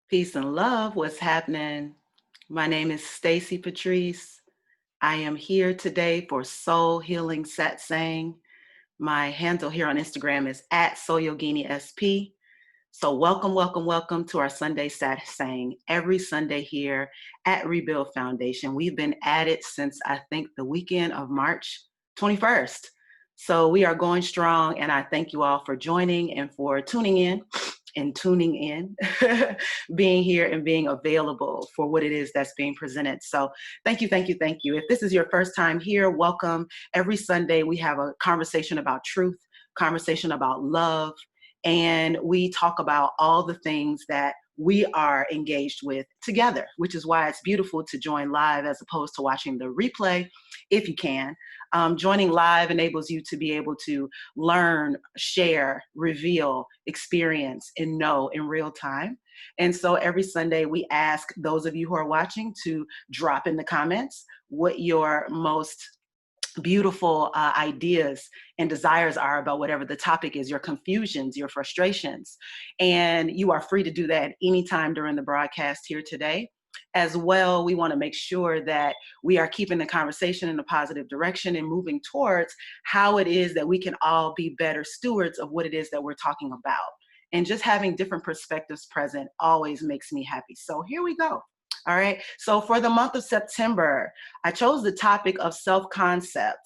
Peace and love. What's happening? My name is Stacy Patrice. I am here today for Soul Healing Satsang. My handle here on Instagram is at SoulYoginiSP. So welcome to our Sunday Satsang. Every Sunday here at Rebuild Foundation. We've been at it since I think the weekend of March 21st. So we are going strong, and I thank you all for joining and for tuning in, being here and being available for what it is that's being presented. So thank you, thank you, thank you. If this is your first time here, welcome. Every Sunday we have a conversation about truth, conversation about love, and we talk about all the things that we are engaged with together, which is why it's beautiful to join live as opposed to watching the replay if you can. Joining live enables you to be able to learn, share, reveal, experience, and know in real time. And so every Sunday, we ask those of you who are watching to drop in the comments what your most beautiful ideas and desires are about whatever the topic is, your confusions, your frustrations. And you are free to do that anytime during the broadcast here today. As well, we want to make sure that we are keeping the conversation in a positive direction and moving towards how it is that we can all be better stewards of what it is that we're talking about. And just having different perspectives present always makes me happy. So here we go. All right. So for the month of September, I chose the topic of self-concept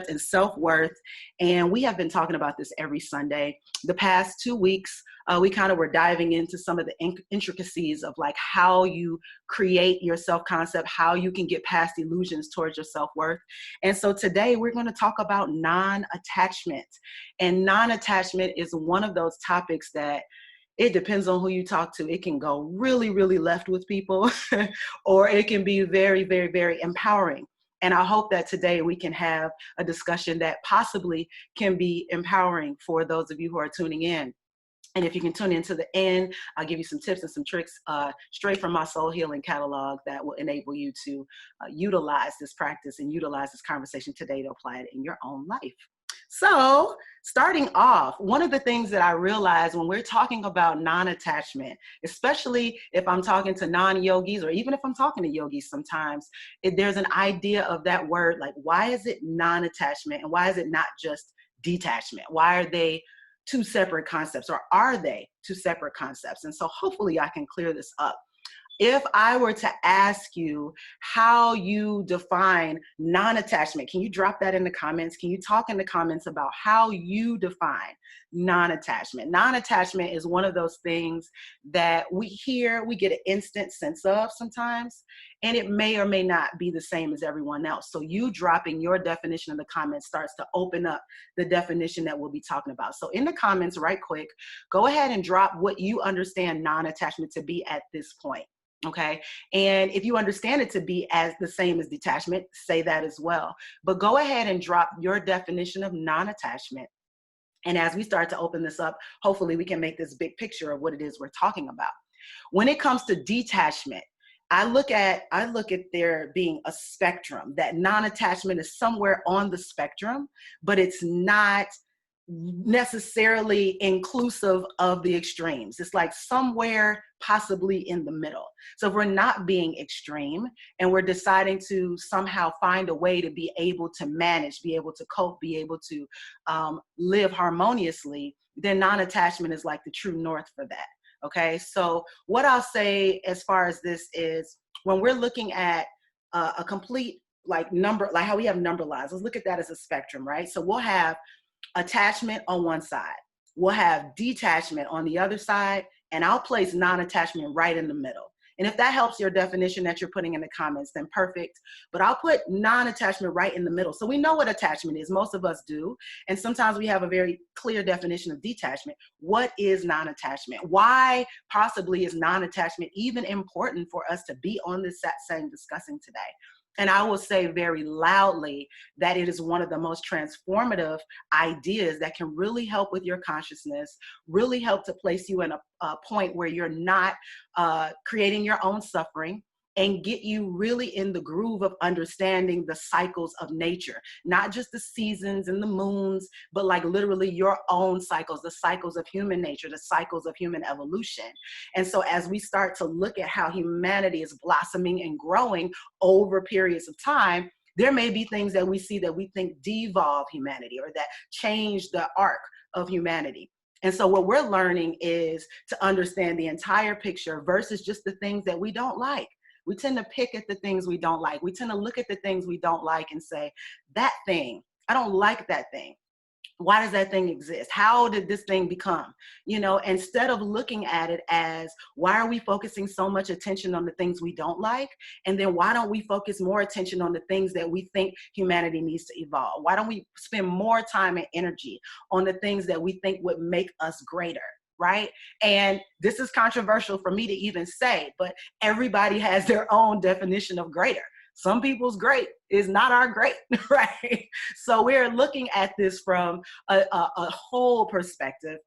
and self-worth. And we have been talking about this every Sunday. The past 2 weeks, we kind of were diving into some of the intricacies of like how you create your self-concept, how you can get past illusions towards your self-worth. And so today we're going to talk about non-attachment. And non-attachment is one of those topics that it depends on who you talk to. It can go really, really left with people, or it can be very, very, very empowering. And I hope that today we can have a discussion that possibly can be empowering for those of you who are tuning in. And if you can tune into the end, I'll give you some tips and some tricks straight from my soul healing catalog that will enable you to utilize this practice and utilize this conversation today to apply it in your own life. So starting off, one of the things that I realize when we're talking about non-attachment, especially if I'm talking to non-yogis or even if I'm talking to yogis sometimes, there's an idea of that word, like why is it non-attachment and why is it not just detachment? Why are they two separate concepts, or are they two separate concepts? And so hopefully I can clear this up. If I were to ask you how you define non-attachment, can you drop that in the comments? Can you talk in the comments about how you define non-attachment? Non-attachment is one of those things that we hear, we get an instant sense of sometimes, and it may or may not be the same as everyone else. So you dropping your definition in the comments starts to open up the definition that we'll be talking about. So in the comments, right quick, go ahead and drop what you understand non-attachment to be at this point. Okay. And if you understand it to be as the same as detachment, say that as well. But go ahead and drop your definition of non-attachment. And as we start to open this up, hopefully we can make this big picture of what it is we're talking about. When it comes to detachment, I look at there being a spectrum, that non-attachment is somewhere on the spectrum, but it's not necessarily inclusive of the extremes. It's like somewhere possibly in the middle. So if we're not being extreme and we're deciding to somehow find a way to be able to manage, be able to cope, be able to live harmoniously, then non-attachment is like the true north for that. Okay, so what I'll say as far as this is, when we're looking at a complete like number, like how we have number lines, let's look at that as a spectrum, right? So we'll have attachment on one side, we'll have detachment on the other side, and I'll place non-attachment right in the middle. And if that helps your definition that you're putting in the comments, then perfect. But I'll put non-attachment right in the middle. So we know what attachment is, most of us do. And sometimes we have a very clear definition of detachment. What is non-attachment? Why possibly is non-attachment even important for us to be on this satsang discussing today? And I will say very loudly that it is one of the most transformative ideas that can really help with your consciousness, really help to place you in a point where you're not creating your own suffering, and get you really in the groove of understanding the cycles of nature, not just the seasons and the moons, but like literally your own cycles, the cycles of human nature, the cycles of human evolution. And so as we start to look at how humanity is blossoming and growing over periods of time, there may be things that we see that we think devolve humanity or that change the arc of humanity. And so what we're learning is to understand the entire picture versus just the things that we don't like. We tend to pick at the things we don't like. We tend to look at the things we don't like and say, that thing, I don't like that thing. Why does that thing exist? How did this thing become? You know, instead of looking at it as, why are we focusing so much attention on the things we don't like? And then why don't we focus more attention on the things that we think humanity needs to evolve? Why don't we spend more time and energy on the things that we think would make us greater? Right? And this is controversial for me to even say, but everybody has their own definition of greater. Some people's great is not our great, right? So we're looking at this from a whole perspective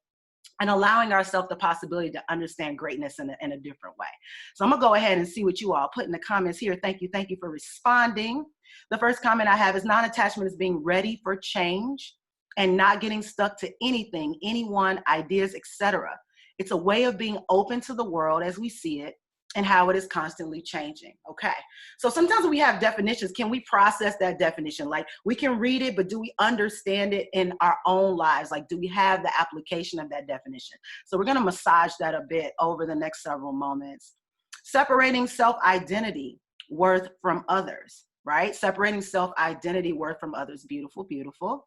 and allowing ourselves the possibility to understand greatness in a different way. So I'm gonna go ahead and see what you all put in the comments here. Thank you for responding. The first comment I have is non-attachment is being ready for change and not getting stuck to anything, anyone, ideas, etc. It's a way of being open to the world as we see it and how it is constantly changing. Okay, so sometimes we have definitions. Can we process that definition? Like, we can read it, but do we understand it in our own lives? Like, do we have the application of that definition? So we're gonna massage that a bit over the next several moments. Separating self-identity, worth from others, right? Separating self-identity, worth from others. Beautiful, beautiful.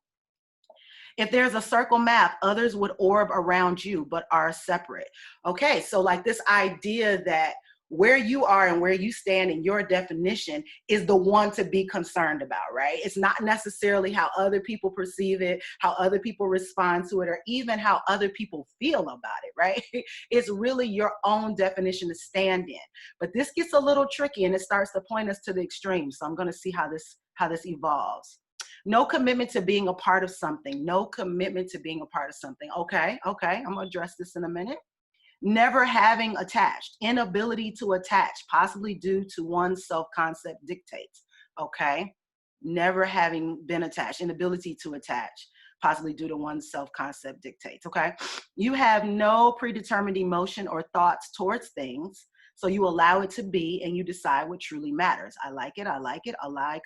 If there's a circle map, others would orb around you, but are separate. Okay, so like this idea that where you are and where you stand in your definition is the one to be concerned about, right? It's not necessarily how other people perceive it, how other people respond to it, or even how other people feel about it, right? It's really your own definition to stand in. But this gets a little tricky and it starts to point us to the extreme. So I'm gonna see how this evolves. No commitment to being a part of something. No commitment to being a part of something. Okay, I'm gonna address this in a minute. Never having attached, inability to attach, possibly due to one's self-concept dictates. Okay, never having been attached, inability to attach, possibly due to one's self-concept dictates. Okay, you have no predetermined emotion or thoughts towards things. So you allow it to be and you decide what truly matters. I like it. I like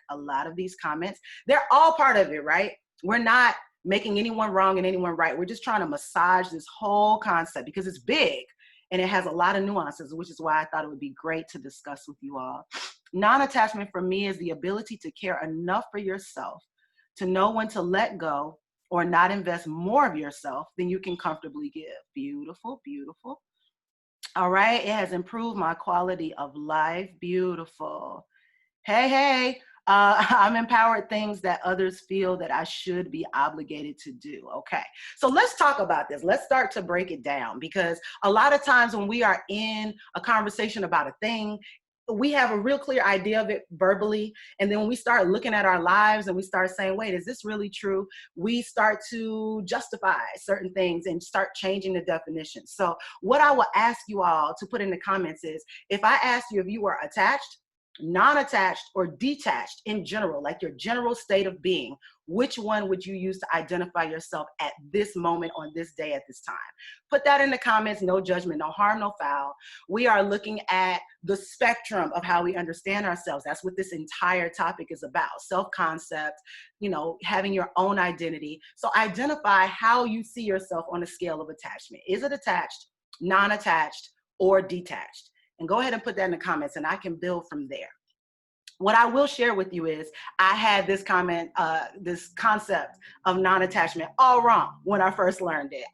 a lot of these comments. They're all part of it, right? We're not making anyone wrong and anyone right. We're just trying to massage this whole concept because it's big and it has a lot of nuances, which is why I thought it would be great to discuss with you all. Non-attachment for me is the ability to care enough for yourself to know when to let go or not invest more of yourself than you can comfortably give. Beautiful, beautiful. All right, it has improved my quality of life. Beautiful. Hey, I'm empowered things that others feel that I should be obligated to do. Okay, so let's talk about this. Let's start to break it down because a lot of times when we are in a conversation about a thing, we have a real clear idea of it verbally. And then when we start looking at our lives and we start saying, wait, is this really true? We start to justify certain things and start changing the definition. So what I will ask you all to put in the comments is, if I asked you if you were attached, non-attached, or detached in general, like your general state of being, which one would you use to identify yourself at this moment on this day at this time? Put that in the comments. No judgment, no harm, no foul. We are looking at the spectrum of how we understand ourselves. That's what this entire topic is about. Self-concept, you know, having your own identity. So identify how you see yourself on a scale of attachment. Is it attached, non-attached, or detached? And go ahead and put that in the comments and I can build from there. What I will share with you is I had this concept of non-attachment all wrong when I first learned it.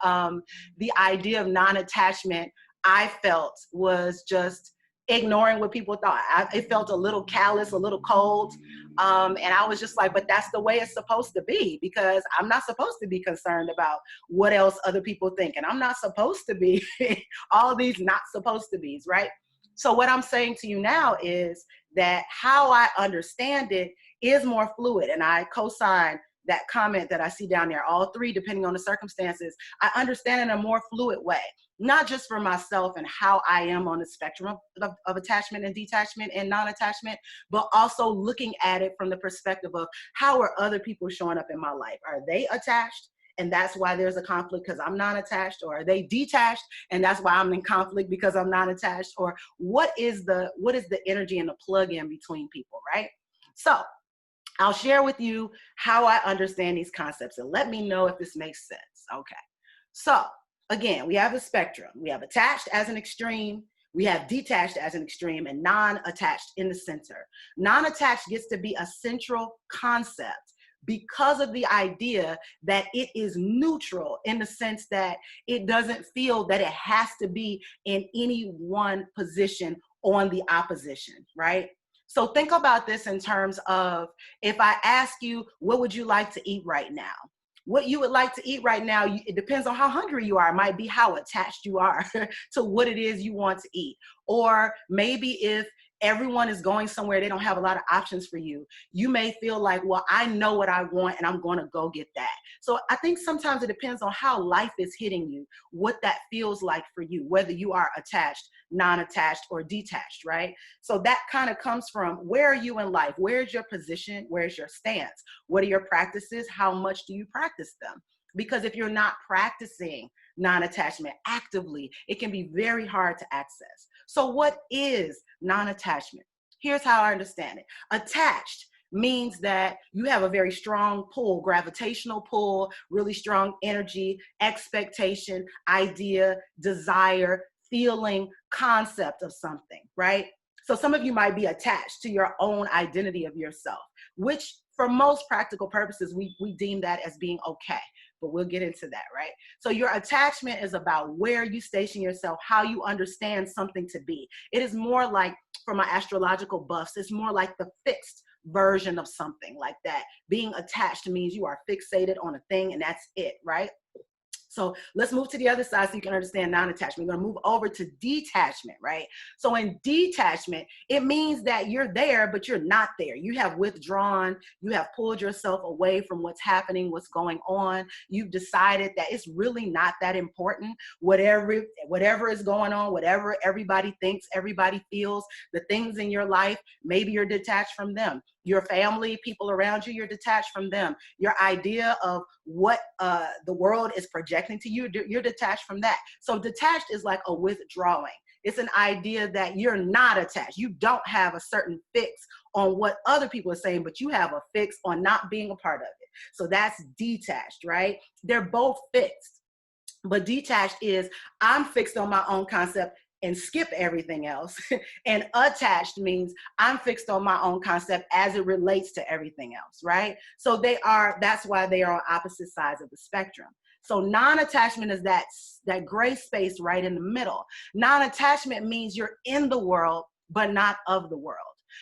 The idea of non-attachment, I felt, was just ignoring what people thought. It felt a little callous, a little cold. And I was just like, but that's the way it's supposed to be, because I'm not supposed to be concerned about what else other people think. And I'm not supposed to be all these not supposed to be's, right? So what I'm saying to you now is that how I understand it is more fluid, and I co-sign that comment that I see down there, all three, depending on the circumstances, I understand in a more fluid way, not just for myself and how I am on the spectrum of attachment and detachment and non-attachment, but also looking at it from the perspective of how are other people showing up in my life? Are they attached? And that's why there's a conflict because I'm non-attached, or are they detached and that's why I'm in conflict because I'm non-attached? Or what is the energy and the plug-in between people, right? So I'll share with you how I understand these concepts and let me know if this makes sense. Okay. So again, we have a spectrum. We have attached as an extreme, we have detached as an extreme, and non-attached in the center. Non-attached gets to be a central concept because of the idea that it is neutral in the sense that it doesn't feel that it has to be in any one position on the opposition, right? So think about this in terms of, if I ask you, what would you like to eat right now? What you would like to eat right now, it depends on how hungry you are. It might be how attached you are to what it is you want to eat. Or maybe if everyone is going somewhere, they don't have a lot of options for you, you may feel like, well, I know what I want and I'm going to go get that. So I think sometimes it depends on how life is hitting you, what that feels like for you, whether you are attached, non-attached, or detached, right? So that kind of comes from, where are you in life? Where's your position? Where's your stance? What are your practices? How much do you practice them? Because if you're not practicing non-attachment actively, it can be very hard to access. So what is non-attachment? Here's how I understand it. Attached means that you have a very strong pull, gravitational pull, really strong energy, expectation, idea, desire, feeling, concept of something, right? So some of you might be attached to your own identity of yourself, which for most practical purposes, we deem that as being okay, but we'll get into that, right? So your attachment is about where you station yourself, how you understand something to be. It is more like, for my astrological buffs, it's more like the fixed version of something like that. Being attached means you are fixated on a thing and that's it, right? So let's move to the other side so you can understand non-attachment. We're going to move over to detachment, right? So in detachment, it means that you're there, but you're not there. You have withdrawn. You have pulled yourself away from what's happening, what's going on. You've decided that it's really not that important. Whatever is going on, whatever everybody thinks, everybody feels, the things in your life, maybe you're detached from them. Your family, people around you, you're detached from them. Your idea of what the world is projecting to you, you're detached from that. So detached is like a withdrawing. It's an idea that you're not attached. You don't have a certain fix on what other people are saying, but you have a fix on not being a part of it. So that's detached, right? They're both fixed. But detached is, I'm fixed on my own concept and skip everything else. And attached means I'm fixed on my own concept as it relates to everything else, right? So that's why they are on opposite sides of the spectrum. So non-attachment is that gray space right in the middle. Non-attachment means you're in the world, but not of the world.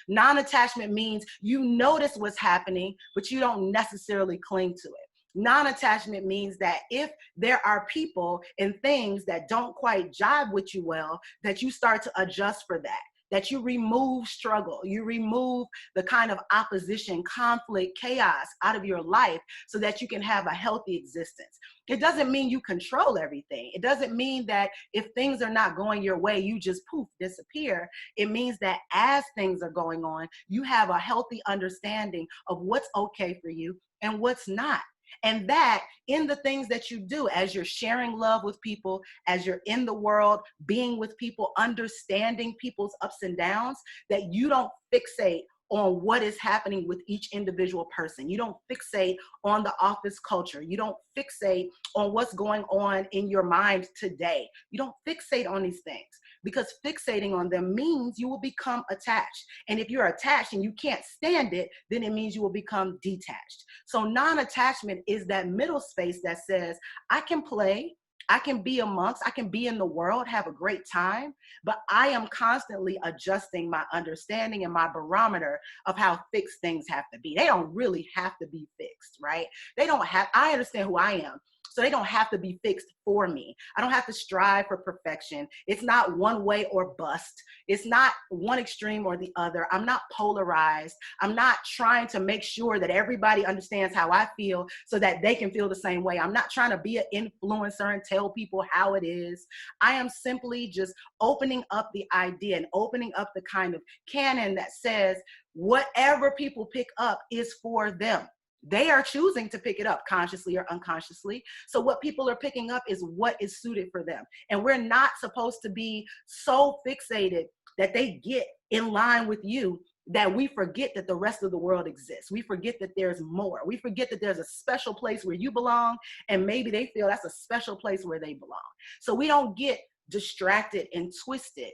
Non-attachment means you notice what's happening, but you don't necessarily cling to it. Non-attachment means that if there are people and things that don't quite jive with you well, that you start to adjust for that you remove struggle, you remove the kind of opposition, conflict, chaos out of your life so that you can have a healthy existence. It doesn't mean you control everything. It doesn't mean that if things are not going your way, you just poof, disappear. It means that as things are going on, you have a healthy understanding of what's okay for you and what's not. And that in the things that you do, as you're sharing love with people, as you're in the world, being with people, understanding people's ups and downs, that you don't fixate on what is happening with each individual person. You don't fixate on the office culture. You don't fixate on what's going on in your mind today. You don't fixate on these things, because fixating on them means you will become attached. And if you're attached and you can't stand it, then it means you will become detached. So non-attachment is that middle space that says, I can play, I can be amongst, I can be in the world, have a great time, but I am constantly adjusting my understanding and my barometer of how fixed things have to be. They don't really have to be fixed, right? I understand who I am. so they don't have to be fixed for me. I don't have to strive for perfection. It's not one way or bust. It's not one extreme or the other. I'm not polarized. I'm not trying to make sure that everybody understands how I feel so that they can feel the same way. I'm not trying to be an influencer and tell people how it is. I am simply just opening up the idea and opening up the kind of canon that says whatever people pick up is for them. They are choosing to pick it up consciously or unconsciously. So what people are picking up is what is suited for them. And we're not supposed to be so fixated that they get in line with you that we forget that the rest of the world exists. We forget that there's more. We forget that there's a special place where you belong, and maybe they feel that's a special place where they belong. So we don't get distracted and twisted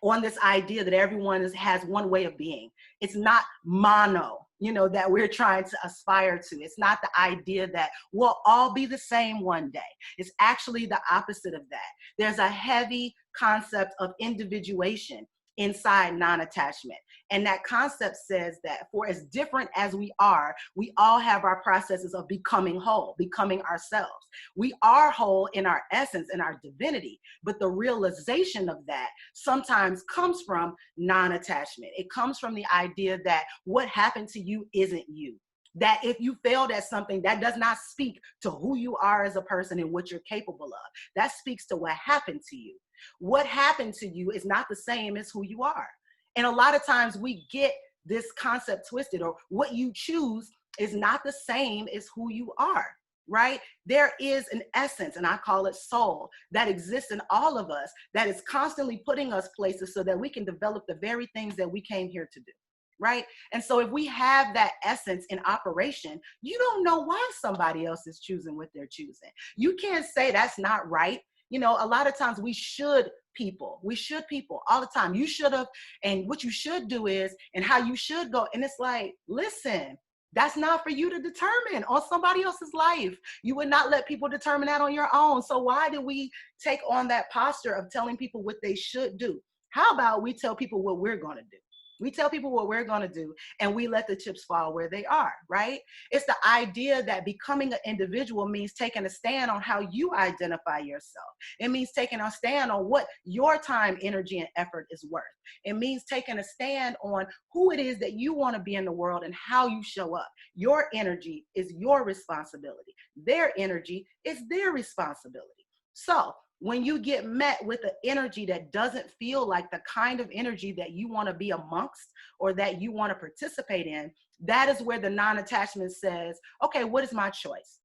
on this idea that everyone has one way of being. It's not mono, that we're trying to aspire to. It's not the idea that we'll all be the same one day. It's actually the opposite of that. There's a heavy concept of individuation inside non-attachment. And that concept says that for as different as we all have our processes of becoming whole, becoming ourselves. We are whole in our essence, in our divinity, but the realization of that sometimes comes from non-attachment. It comes from the idea that what happened to you isn't you. That if you failed at something, that does not speak to who you are as a person and what you're capable of. That speaks to what happened to you. What happened to you is not the same as who you are. And a lot of times we get this concept twisted, or what you choose is not the same as who you are, right? There is an essence, and I call it soul, that exists in all of us that is constantly putting us places so that we can develop the very things that we came here to do. Right? And so if we have that essence in operation, you don't know why somebody else is choosing what they're choosing. You can't say that's not right. A lot of times we should people all the time. You should have, and what you should do is, and how you should go. And it's like, listen, that's not for you to determine on somebody else's life. You would not let people determine that on your own. So why do we take on that posture of telling people what they should do? How about we tell people what we're going to do? We tell people what we're going to do, and we let the chips fall where they are, right? It's the idea that becoming an individual means taking a stand on how you identify yourself. It means taking a stand on what your time, energy, and effort is worth. It means taking a stand on who it is that you want to be in the world and how you show up. Your energy is your responsibility. Their energy is their responsibility. So when you get met with an energy that doesn't feel like the kind of energy that you want to be amongst or that you want to participate in, that is where the non-attachment says, okay, what is my choice?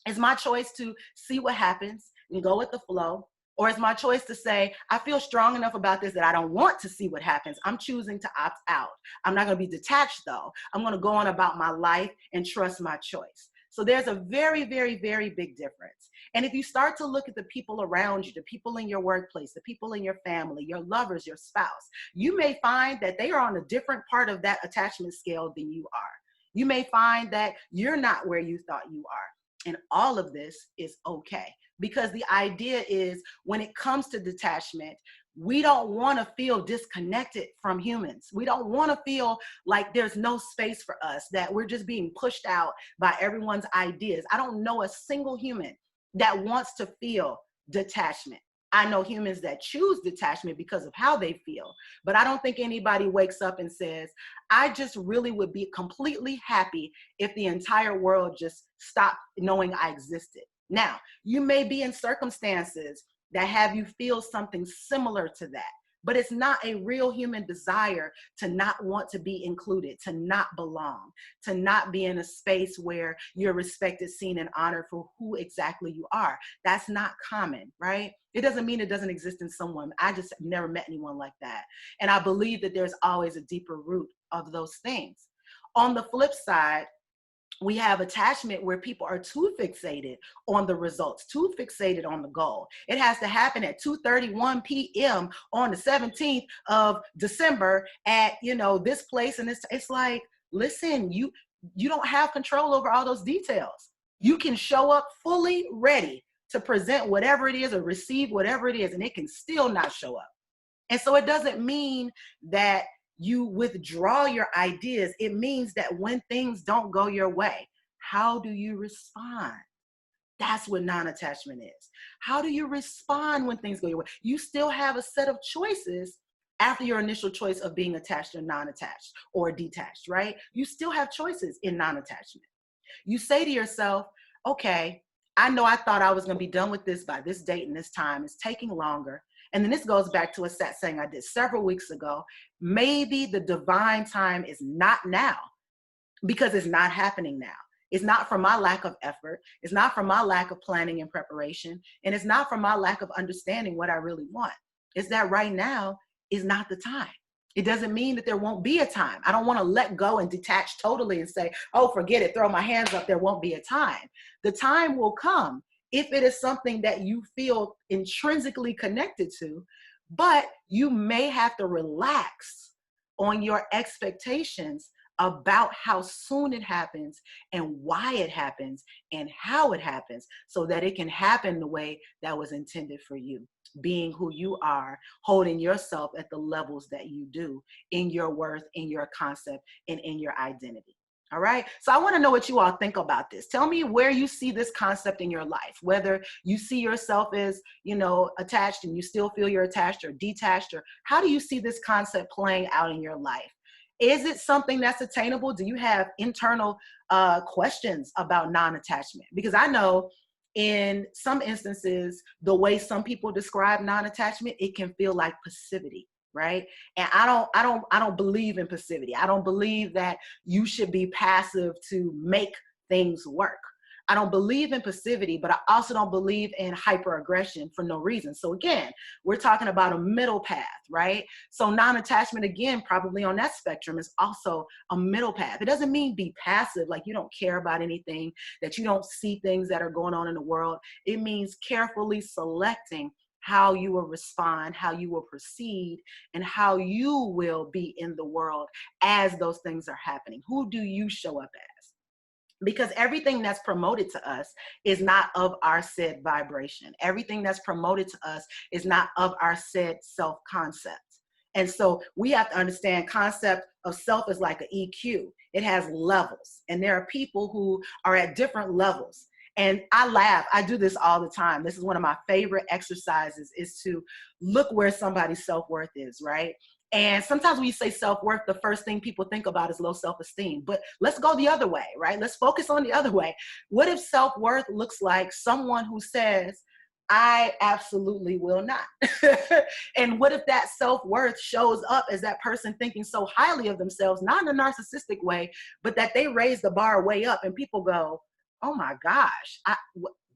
Is my choice to see what happens and go with the flow? Or is my choice to say, I feel strong enough about this that I don't want to see what happens. I'm choosing to opt out. I'm not going to be detached though. I'm going to go on about my life and trust my choice. So there's a very, very, very big difference. And if you start to look at the people around you, the people in your workplace, the people in your family, your lovers, your spouse, you may find that they are on a different part of that attachment scale than you are. You may find that you're not where you thought you are. And all of this is okay. Because the idea is, when it comes to detachment, we don't want to feel disconnected from humans. We don't want to feel like there's no space for us, that we're just being pushed out by everyone's ideas. I don't know a single human that wants to feel detachment. I know humans that choose detachment because of how they feel, but I don't think anybody wakes up and says, I just really would be completely happy if the entire world just stopped knowing I existed. Now, you may be in circumstances that have you feel something similar to that, but it's not a real human desire to not want to be included, to not belong, to not be in a space where you're respected, seen, and honored for who exactly you are. That's not common, right? It doesn't mean it doesn't exist in someone. I just never met anyone like that. And I believe that there's always a deeper root of those things. On the flip side, we have attachment where people are too fixated on the results, too fixated on the goal. It has to happen at 2:31 p.m. on the 17th of December at, this place. And it's like, listen, you don't have control over all those details. You can show up fully ready to present whatever it is or receive whatever it is, and it can still not show up. And so it doesn't mean that you withdraw your ideas. It means that when things don't go your way, how do you respond? That's what non-attachment is. How do you respond when things go your way? You still have a set of choices after your initial choice of being attached or non-attached or detached, right? You still have choices in non-attachment. You say to yourself, okay, I know I thought I was going to be done with this by this date and this time. It's taking longer. And then this goes back to a set saying I did several weeks ago. Maybe the divine time is not now because it's not happening now. It's not from my lack of effort. It's not from my lack of planning and preparation. And it's not from my lack of understanding what I really want. It's that right now is not the time. It doesn't mean that there won't be a time. I don't want to let go and detach totally and say, oh, forget it, throw my hands up, there won't be a time. The time will come if it is something that you feel intrinsically connected to, but you may have to relax on your expectations about how soon it happens and why it happens and how it happens so that it can happen the way that was intended for you, being who you are, holding yourself at the levels that you do in your worth, in your concept, and in your identity. All right. So I want to know what you all think about this. Tell me where you see this concept in your life, whether you see yourself as, attached and you still feel you're attached or detached, or how do you see this concept playing out in your life? Is it something that's attainable? Do you have internal questions about non-attachment? Because I know in some instances, the way some people describe non-attachment, it can feel like passivity, right? And I don't believe in passivity. I don't believe that you should be passive to make things work. I don't believe in passivity, but I also don't believe in hyperaggression for no reason. So again, we're talking about a middle path, right? So non-attachment, again, probably on that spectrum is also a middle path. It doesn't mean be passive, like you don't care about anything, that you don't see things that are going on in the world. It means carefully selecting how you will respond, how you will proceed, and how you will be in the world as those things are happening. Who do you show up as? Because everything that's promoted to us is not of our said vibration. Everything that's promoted to us is not of our said self-concept. And so we have to understand concept of self is like an EQ. It has levels. And there are people who are at different levels. And I laugh. I do this all the time. This is one of my favorite exercises, is to look where somebody's self-worth is, right? And sometimes when you say self-worth, the first thing people think about is low self-esteem. But let's go the other way, right? Let's focus on the other way. What if self-worth looks like someone who says, I absolutely will not? And what if that self-worth shows up as that person thinking so highly of themselves, not in a narcissistic way, but that they raise the bar way up and people go, oh my gosh,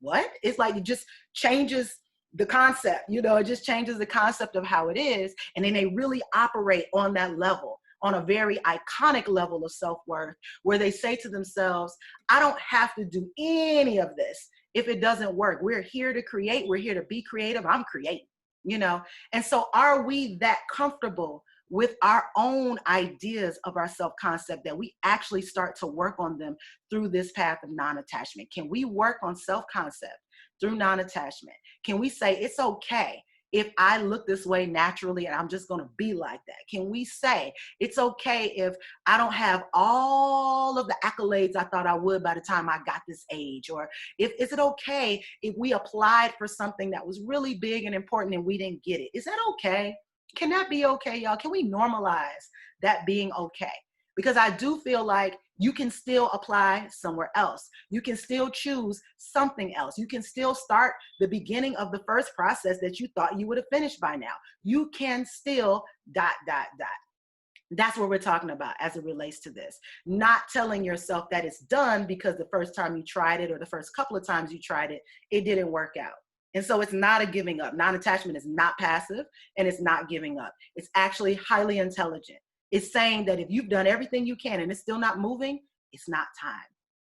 what? It's like it just changes the concept, it just changes the concept of how it is. And then they really operate on that level, on a very iconic level of self-worth, where they say to themselves, I don't have to do any of this if it doesn't work. We're here to create. We're here to be creative. I'm creating, And so are we that comfortable with our own ideas of our self-concept that we actually start to work on them through this path of non-attachment? Can we work on self-concept through non-attachment? Can we say it's okay if I look this way naturally and I'm just going to be like that? Can we say it's okay if I don't have all of the accolades I thought I would by the time I got this age? Or is it okay if we applied for something that was really big and important and we didn't get it? Is that okay? Can that be okay, y'all? Can we normalize that being okay? Because I do feel like you can still apply somewhere else. You can still choose something else. You can still start the beginning of the first process that you thought you would have finished by now. You can still ... That's what we're talking about as it relates to this. Not telling yourself that it's done because the first time you tried it or the first couple of times you tried it, it didn't work out. And so it's not a giving up. Non-attachment is not passive and it's not giving up. It's actually highly intelligent. It's saying that if you've done everything you can and it's still not moving, it's not time.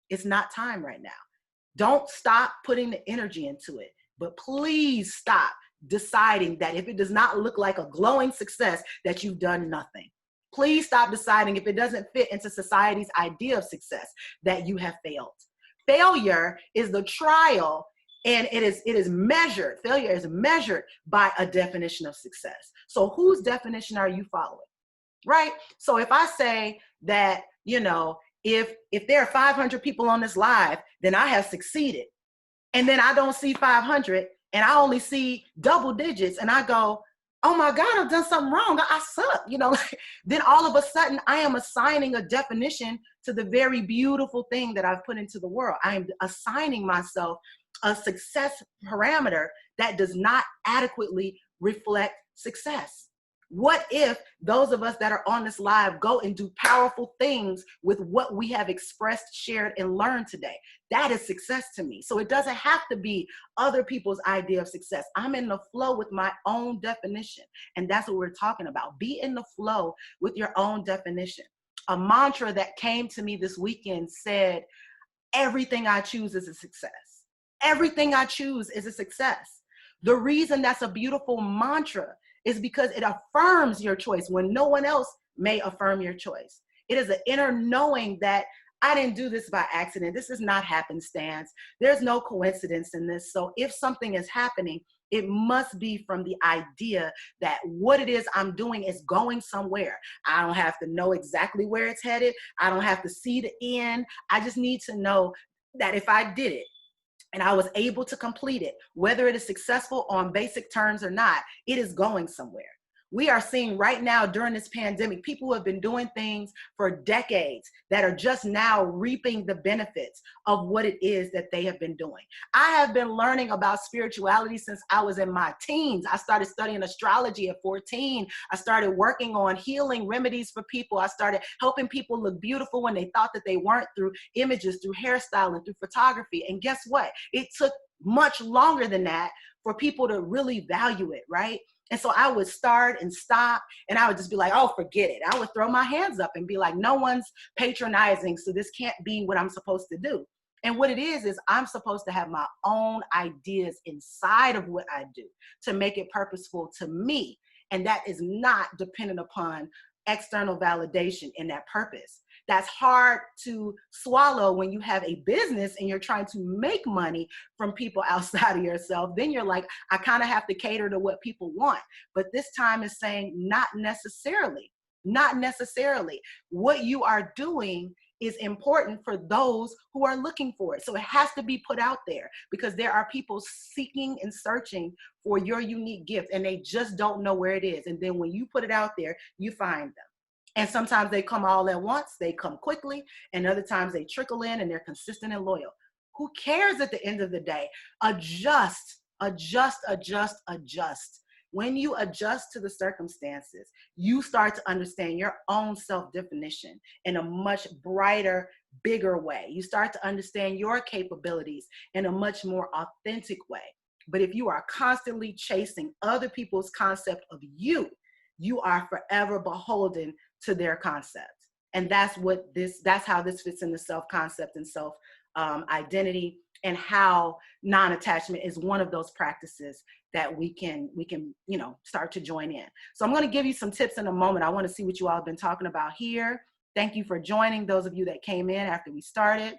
It's not time right now. Don't stop putting the energy into it, but please stop deciding that if it does not look like a glowing success, that you've done nothing. Please stop deciding if it doesn't fit into society's idea of success, that you have failed. Failure is the trial, and it is measured. Failure is measured by a definition of success. So whose definition are you following? Right? So if I say that, if there are 500 people on this live, then I have succeeded. And then I don't see 500 and I only see double digits. And I go, oh my God, I've done something wrong. I suck. Then all of a sudden I am assigning a definition to the very beautiful thing that I've put into the world. I am assigning myself a success parameter that does not adequately reflect success. What if those of us that are on this live go and do powerful things with what we have expressed, shared, and learned today? That is success to me. So it doesn't have to be other people's idea of success. I'm in the flow with my own definition. And that's what we're talking about. Be in the flow with your own definition. A mantra that came to me this weekend said, everything I choose is a success. Everything I choose is a success. The reason that's a beautiful mantra is because it affirms your choice when no one else may affirm your choice. It is an inner knowing that I didn't do this by accident. This is not happenstance. There's no coincidence in this. So if something is happening, it must be from the idea that what it is I'm doing is going somewhere. I don't have to know exactly where it's headed. I don't have to see the end. I just need to know that if I did it, and I was able to complete it, whether it is successful on basic terms or not, it is going somewhere. We are seeing right now during this pandemic, people who have been doing things for decades that are just now reaping the benefits of what it is that they have been doing. I have been learning about spirituality since I was in my teens. I started studying astrology at 14. I started working on healing remedies for people. I started helping people look beautiful when they thought that they weren't, through images, through hairstyling, through photography. And guess what? It took much longer than that for people to really value it, right? And so I would start and stop, and I would just be like, oh, forget it. I would throw my hands up and be like, no one's patronizing, so this can't be what I'm supposed to do. And what it is I'm supposed to have my own ideas inside of what I do to make it purposeful to me. And that is not dependent upon external validation in that purpose. That's hard to swallow when you have a business and you're trying to make money from people outside of yourself. Then you're like, I kind of have to cater to what people want. But this time is saying not necessarily, not necessarily. What you are doing is important for those who are looking for it. So it has to be put out there because there are people seeking and searching for your unique gift and they just don't know where it is. And then when you put it out there, you find them. And sometimes they come all at once, they come quickly, and other times they trickle in and they're consistent and loyal. Who cares at the end of the day? Adjust, adjust, adjust, adjust. When you adjust to the circumstances, you start to understand your own self-definition in a much brighter, bigger way. You start to understand your capabilities in a much more authentic way. But if you are constantly chasing other people's concept of you, you are forever beholden to their concept. And that's how this fits in the self-concept and self-identity, and how non-attachment is one of those practices that we can start to join in. So I'm going to give you some tips in a moment. I want to see what you all have been talking about here. Thank you for joining, those of you that came in after we started.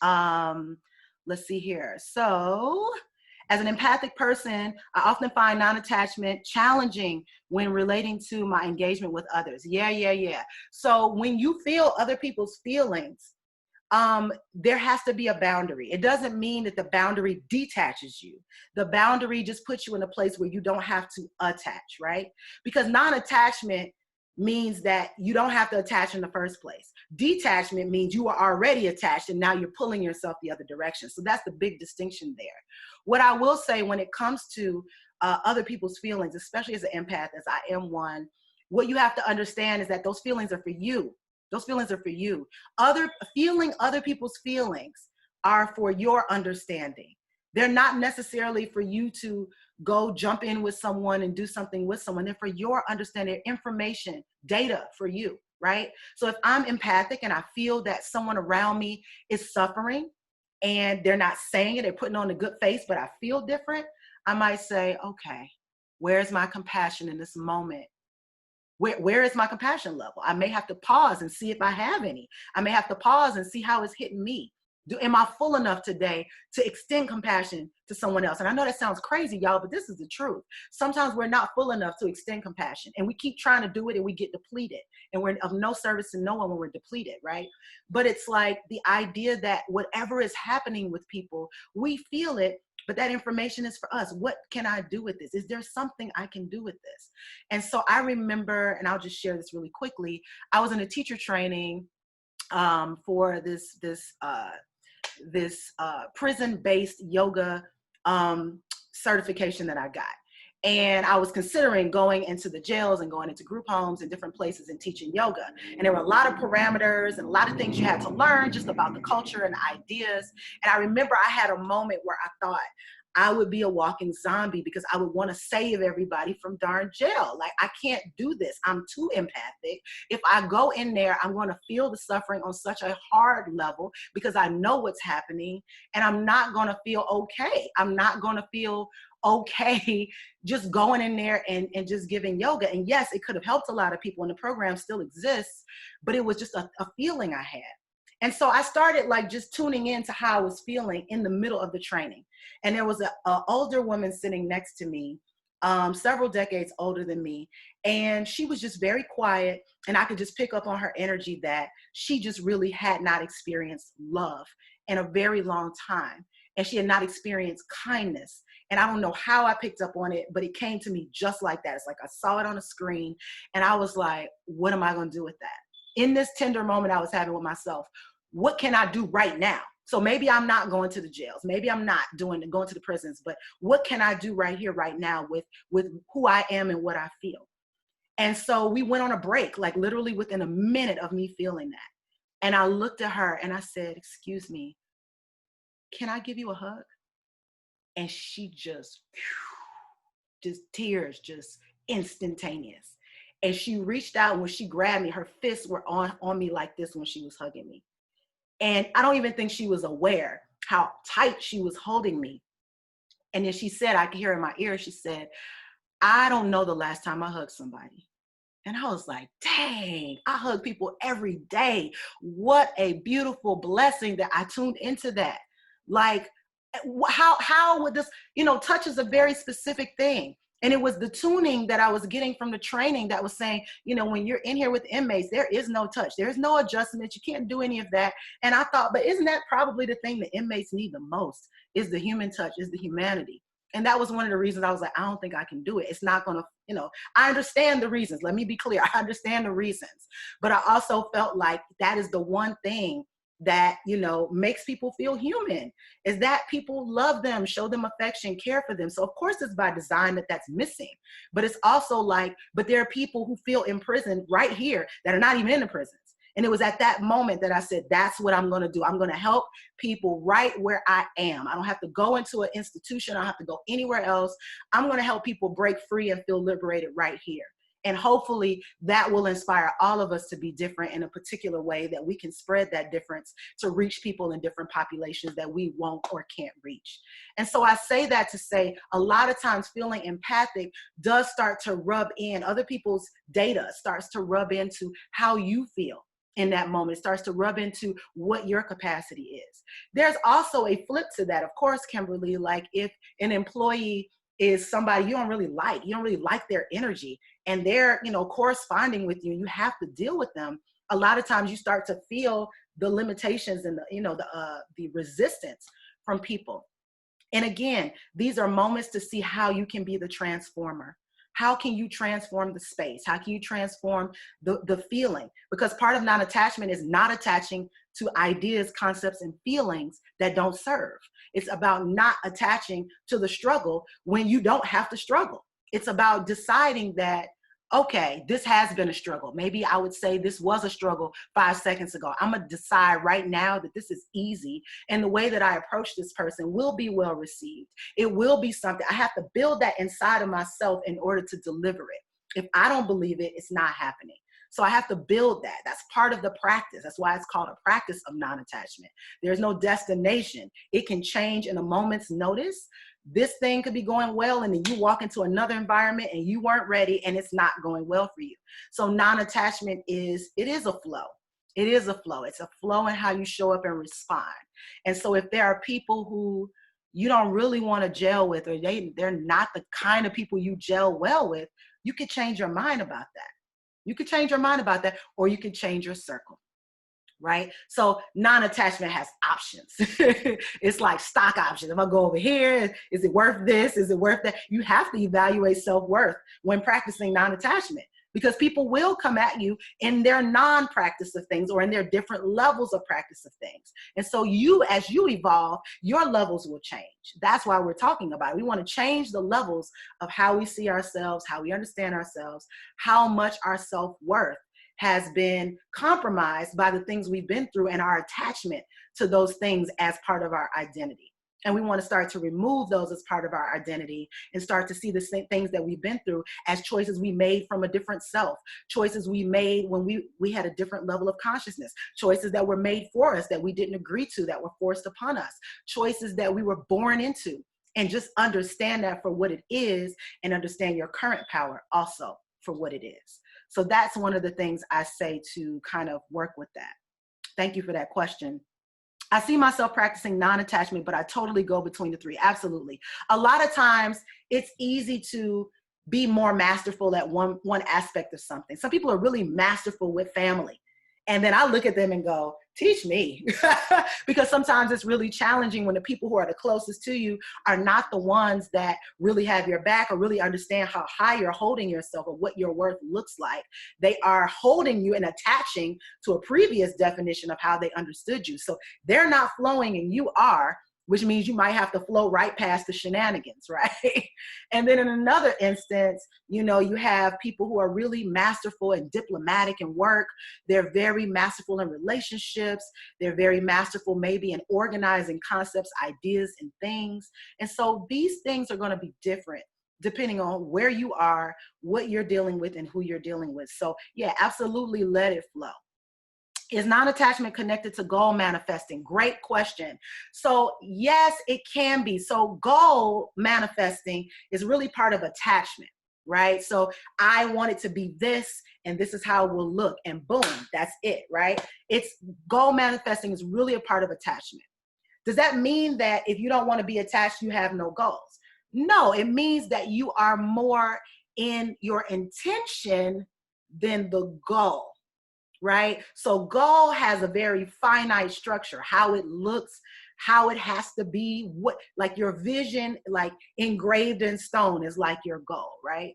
Let's see here. So, as an empathic person, I often find non-attachment challenging when relating to my engagement with others. Yeah. So when you feel other people's feelings, there has to be a boundary. It doesn't mean that the boundary detaches you. The boundary just puts you in a place where you don't have to attach, right? Because non-attachment means that you don't have to attach in the first place. Detachment means you are already attached and now you're pulling yourself the other direction. So that's the big distinction there. What I will say when it comes to other people's feelings, especially as an empath, as I am one, what you have to understand is that those feelings are for you. Those feelings are for you. Other people's feelings are for your understanding. They're not necessarily for you to go jump in with someone and do something with someone. They're for your understanding, information, data for you, right? So if I'm empathic and I feel that someone around me is suffering and they're not saying it, they're putting on a good face, but I feel different, I might say, okay, where's my compassion in this moment? Where is my compassion level? I may have to pause and see if I have any. I may have to pause and see how it's hitting me. Am I full enough today to extend compassion to someone else? And I know that sounds crazy, y'all, but this is the truth. Sometimes we're not full enough to extend compassion, and we keep trying to do it and we get depleted, and we're of no service to no one when we're depleted, right? But it's like the idea that whatever is happening with people, we feel it, but that information is for us. What can I do with this? Is there something I can do with this? And so I remember, and I'll just share this really quickly. I was in a teacher training for this prison-based yoga certification that I got. And I was considering going into the jails and going into group homes and different places and teaching yoga. And there were a lot of parameters and a lot of things you had to learn just about the culture and ideas. And I remember I had a moment where I thought I would be a walking zombie because I would want to save everybody from darn jail. Like, I can't do this. I'm too empathic. If I go in there, I'm going to feel the suffering on such a hard level because I know what's happening, and I'm not going to feel okay. I'm not going to feel okay just going in there and just giving yoga. And yes, it could have helped a lot of people, and the program still exists, but it was just a feeling I had. And so I started like just tuning into how I was feeling in the middle of the training. And there was an older woman sitting next to me, several decades older than me. And she was just very quiet. And I could just pick up on her energy that she just really had not experienced love in a very long time. And she had not experienced kindness. And I don't know how I picked up on it, but it came to me just like that. It's like I saw it on a screen and I was like, what am I going to do with that? In this tender moment I was having with myself, what can I do right now? So maybe I'm not going to the jails. Maybe I'm not going to the prisons, but what can I do right here, right now with who I am and what I feel? And so we went on a break, like literally within a minute of me feeling that. And I looked at her and I said, excuse me, can I give you a hug? And she just tears, just instantaneous. And she reached out. When she grabbed me, her fists were on me like this when she was hugging me. And I don't even think she was aware how tight she was holding me. And then she said, I could hear in my ear, she said, I don't know the last time I hugged somebody. And I was like, dang, I hug people every day. What a beautiful blessing that I tuned into that. Like, how would this, touch is a very specific thing. And it was the tuning that I was getting from the training that was saying, when you're in here with inmates, there is no touch. There's no adjustment. You can't do any of that. And I thought, but isn't that probably the thing the inmates need the most, is the human touch, is the humanity. And that was one of the reasons I was like, I don't think I can do it. It's not going to, I understand the reasons. Let me be clear. I understand the reasons. But I also felt like that is the one thing that, makes people feel human, is that people love them, show them affection, care for them. So of course it's by design that that's missing, but it's also like, but there are people who feel imprisoned right here that are not even in the prisons. And it was at that moment that I said, that's what I'm going to do. I'm going to help people right where I am. I don't have to go into an institution. I don't have to go anywhere else. I'm going to help people break free and feel liberated right here. And hopefully that will inspire all of us to be different in a particular way, that we can spread that difference to reach people in different populations that we won't or can't reach. And so I say that to say, a lot of times feeling empathic does start to rub in other people's data, starts to rub into how you feel in that moment. It starts to rub into what your capacity is. There's also a flip to that, of course, Kimberly, like if an employee is somebody you don't really like their energy, and they're, corresponding with you, and you have to deal with them. A lot of times you start to feel the limitations and the resistance from people. And again, these are moments to see how you can be the transformer. How can you transform the space? How can you transform the feeling? Because part of non-attachment is not attaching to ideas, concepts, and feelings that don't serve. It's about not attaching to the struggle when you don't have to struggle. It's about deciding that, okay, this has been a struggle. Maybe I would say this was a struggle 5 seconds ago. I'm going to decide right now that this is easy. And the way that I approach this person will be well received. It will be something. I have to build that inside of myself in order to deliver it. If I don't believe it, it's not happening. So I have to build that. That's part of the practice. That's why it's called a practice of non-attachment. There's no destination. It can change in a moment's notice. This thing could be going well, and then you walk into another environment and you weren't ready and it's not going well for you. So non-attachment is a flow. It is a flow. It's a flow in how you show up and respond. And so if there are people who you don't really want to gel with, or they're not the kind of people you gel well with, you could change your mind about that. You could change your mind about that, or you could change your circle. Right? So non-attachment has options. It's like stock options. If I go over here, is it worth this? Is it worth that? You have to evaluate self-worth when practicing non-attachment, because people will come at you in their non-practice of things or in their different levels of practice of things. And so you, as you evolve, your levels will change. That's why we're talking about it. We want to change the levels of how we see ourselves, how we understand ourselves, how much our self-worth has been compromised by the things we've been through and our attachment to those things as part of our identity. And we want to start to remove those as part of our identity and start to see the same things that we've been through as choices we made from a different self, choices we made when we had a different level of consciousness, choices that were made for us that we didn't agree to, that were forced upon us, choices that we were born into. And just understand that for what it is, and understand your current power also for what it is. So that's one of the things I say to kind of work with that. Thank you for that question. I see myself practicing non-attachment, but I totally go between the three. Absolutely. A lot of times it's easy to be more masterful at one aspect of something. Some people are really masterful with family. And then I look at them and go, teach me. Because sometimes it's really challenging when the people who are the closest to you are not the ones that really have your back or really understand how high you're holding yourself or what your worth looks like. They are holding you and attaching to a previous definition of how they understood you. So they're not flowing and you are, which means you might have to flow right past the shenanigans, right? And then in another instance, you know, you have people who are really masterful and diplomatic in work. They're very masterful in relationships. They're very masterful maybe in organizing concepts, ideas, and things. And so these things are going to be different depending on where you are, what you're dealing with, and who you're dealing with. So yeah, absolutely let it flow. Is non-attachment connected to goal manifesting? Great question. So yes, it can be. So goal manifesting is really part of attachment, right? So I want it to be this, and this is how it will look, and boom, that's it, right? It's goal manifesting is really a part of attachment. Does that mean that if you don't want to be attached, you have no goals? No, it means that you are more in your intention than the goal. Right? So goal has a very finite structure, how it looks, how it has to be, what, like your vision, like engraved in stone is like your goal, right?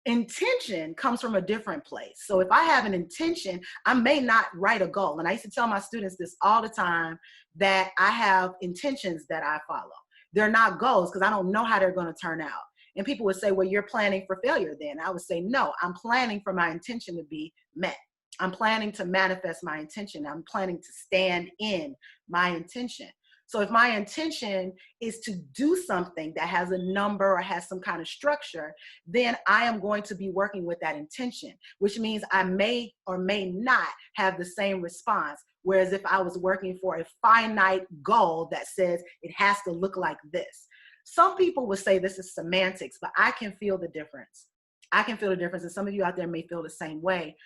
Intention comes from a different place. So if I have an intention, I may not write a goal. And I used to tell my students this all the time, that I have intentions that I follow. They're not goals because I don't know how they're going to turn out. And people would say, well, you're planning for failure then. I would say, no, I'm planning for my intention to be met. I'm planning to manifest my intention. I'm planning to stand in my intention. So if my intention is to do something that has a number or has some kind of structure, then I am going to be working with that intention, which means I may or may not have the same response. Whereas if I was working for a finite goal that says it has to look like this. Some people would say this is semantics, but I can feel the difference. I can feel the difference, and some of you out there may feel the same way.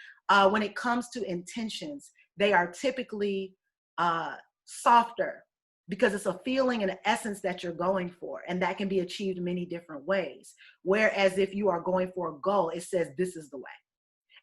When it comes to intentions, they are typically softer because it's a feeling and an essence that you're going for, and that can be achieved many different ways. Whereas if you are going for a goal, it says this is the way.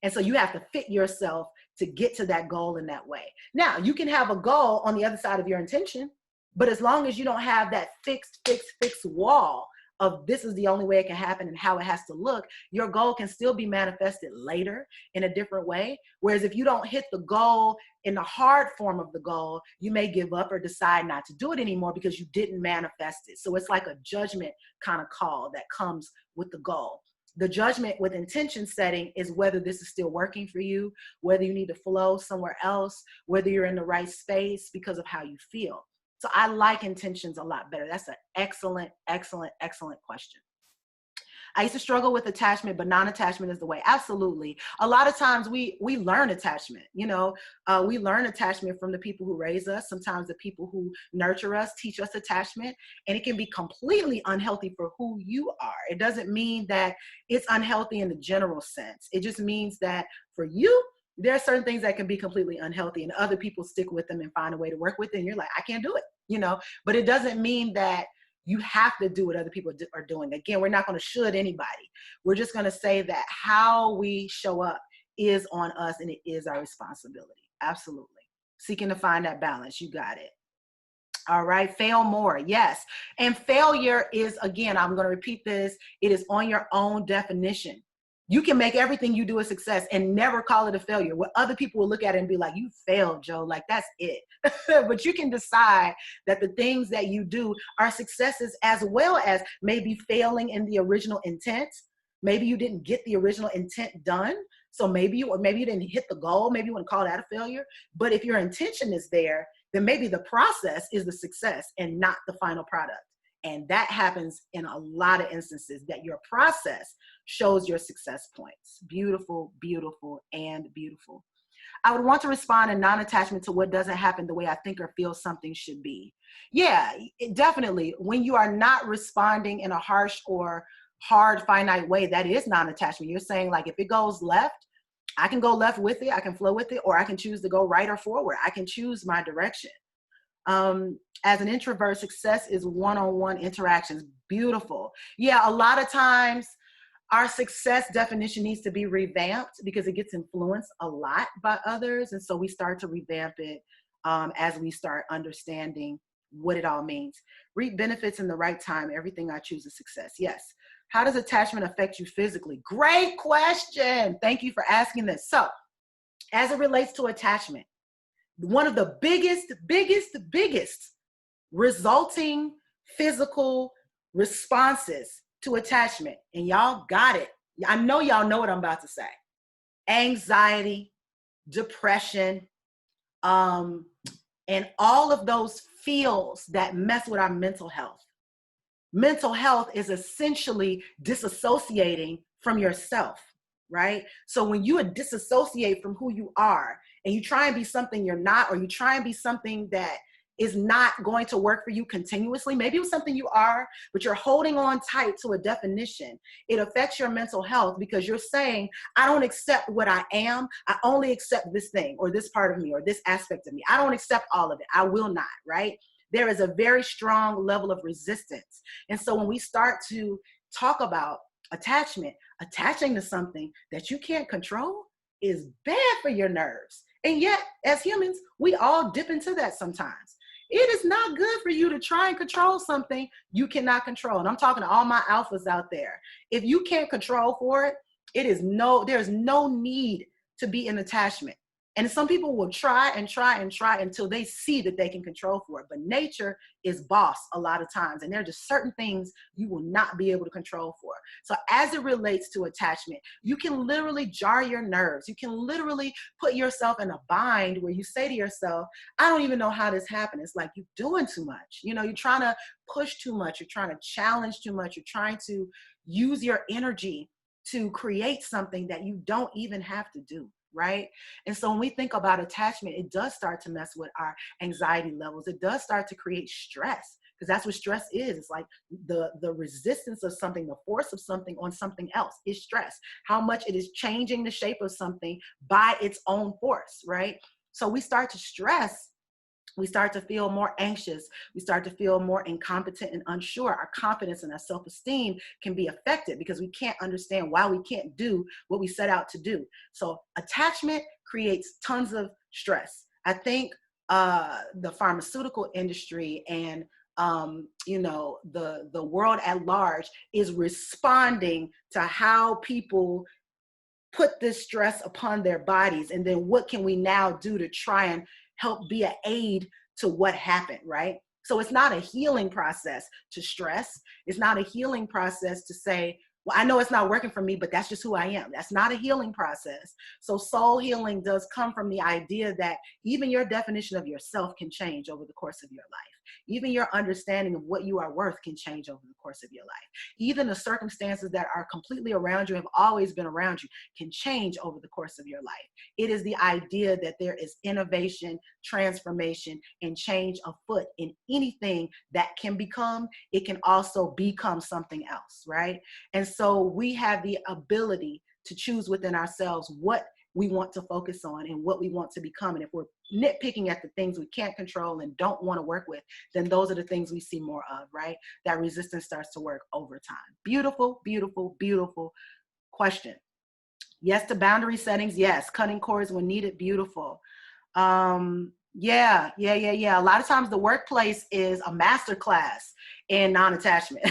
And so you have to fit yourself to get to that goal in that way. Now, you can have a goal on the other side of your intention, but as long as you don't have that fixed wall of this is the only way it can happen and how it has to look, your goal can still be manifested later in a different way. Whereas if you don't hit the goal in the hard form of the goal, you may give up or decide not to do it anymore because you didn't manifest it. So it's like a judgment kind of call that comes with the goal. The judgment with intention setting is whether this is still working for you, whether you need to flow somewhere else, whether you're in the right space because of how you feel. So I like intentions a lot better. That's an excellent, excellent, excellent question. I used to struggle with attachment, but non-attachment is the way. Absolutely. A lot of times we learn attachment, you know, we learn attachment from the people who raise us. Sometimes the people who nurture us teach us attachment, and it can be completely unhealthy for who you are. It doesn't mean that it's unhealthy in the general sense. It just means that for you, There are certain things that can be completely unhealthy, and other people stick with them and find a way to work with it. And you're like, I can't do it, but it doesn't mean that you have to do what other people are doing. Again, we're not going to should anybody. We're just going to say that how we show up is on us, and it is our responsibility. Absolutely. Seeking to find that balance. You got it. All right. Fail more. Yes. And failure is, again, I'm going to repeat this. It is on your own definition. You can make everything you do a success and never call it a failure. What other people will look at it and be like, you failed, Joe. Like, that's it. But you can decide that the things that you do are successes, as well as maybe failing in the original intent. Maybe you didn't get the original intent done. So maybe you didn't hit the goal. Maybe you wouldn't call that a failure. But if your intention is there, then maybe the process is the success and not the final product. And that happens in a lot of instances, that your process shows your success points. Beautiful, beautiful, and beautiful. I would want to respond in non-attachment to what doesn't happen the way I think or feel something should be. Yeah, definitely. When you are not responding in a harsh or hard, finite way, that is non-attachment. You're saying, like, if it goes left, I can go left with it, I can flow with it, or I can choose to go right or forward. I can choose my direction. As an introvert, success is one-on-one interactions. Beautiful. Yeah, a lot of times our success definition needs to be revamped because it gets influenced a lot by others. And so we start to revamp it as we start understanding what it all means. Reap benefits in the right time. Everything I choose is success. Yes. How does attachment affect you physically? Great question. Thank you for asking this. So, as it relates to attachment, one of the biggest resulting physical responses to attachment, and y'all got it. I know y'all know what I'm about to say. Anxiety, depression, and all of those feels that mess with our mental health. Mental health is essentially disassociating from yourself, right? So when you disassociate from who you are and you try and be something you're not, or you try and be something that is not going to work for you continuously, maybe it was something you are, but you're holding on tight to a definition. It affects your mental health because you're saying, I don't accept what I am. I only accept this thing or this part of me or this aspect of me. I don't accept all of it. I will not, right? There is a very strong level of resistance. And so when we start to talk about attachment, attaching to something that you can't control is bad for your nerves. And yet, as humans, we all dip into that sometimes. It is not good for you to try and control something you cannot control. And I'm talking to all my alphas out there. If you can't control for it, there's no need to be in attachment. And some people will try until they see that they can control for it. But nature is boss a lot of times. And there are just certain things you will not be able to control for. So as it relates to attachment, you can literally jar your nerves. You can literally put yourself in a bind where you say to yourself, I don't even know how this happened. It's like you're doing too much. You're trying to push too much. You're trying to challenge too much. You're trying to use your energy to create something that you don't even have to do. Right? And so when we think about attachment, it does start to mess with our anxiety levels. It does start to create stress, because that's what stress is. It's like the resistance of something, the force of something on something else is stress. How much it is changing the shape of something by its own force, right? So we start to stress. We start to feel more anxious. We start to feel more incompetent and unsure. Our confidence and our self-esteem can be affected because we can't understand why we can't do what we set out to do. So attachment creates tons of stress. I think the pharmaceutical industry and the world at large is responding to how people put this stress upon their bodies. And then what can we now do to try and help be an aid to what happened, right? So it's not a healing process to stress. It's not a healing process to say, well, I know it's not working for me, but that's just who I am. That's not a healing process. So soul healing does come from the idea that even your definition of yourself can change over the course of your life. Even your understanding of what you are worth can change over the course of your life. Even the circumstances that are completely around you, have always been around you, can change over the course of your life. It is the idea that there is innovation, transformation, and change afoot in anything that can become. It can also become something else, right? And so we have the ability to choose within ourselves what we want to focus on and what we want to become. And if we're nitpicking at the things we can't control and don't want to work with, then those are the things we see more of, right? That resistance starts to work over time. Beautiful, beautiful, beautiful question. Yes to boundary settings. Yes. Cutting cords when needed. Beautiful. Yeah. A lot of times the workplace is a master class in non-attachment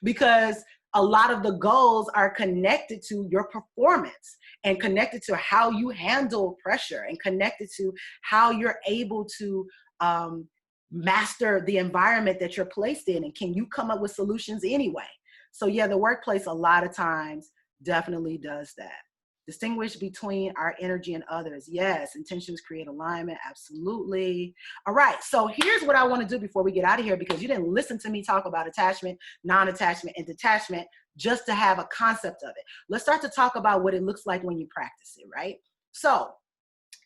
because a lot of the goals are connected to your performance and connected to how you handle pressure and connected to how you're able to master the environment that you're placed in. And can you come up with solutions anyway? So yeah, the workplace a lot of times definitely does that. Distinguish between our energy and others. Yes, intentions create alignment. Absolutely. All right. So here's what I want to do before we get out of here, because you didn't listen to me talk about attachment, non-attachment, and detachment just to have a concept of it. Let's start to talk about what it looks like when you practice it, right? So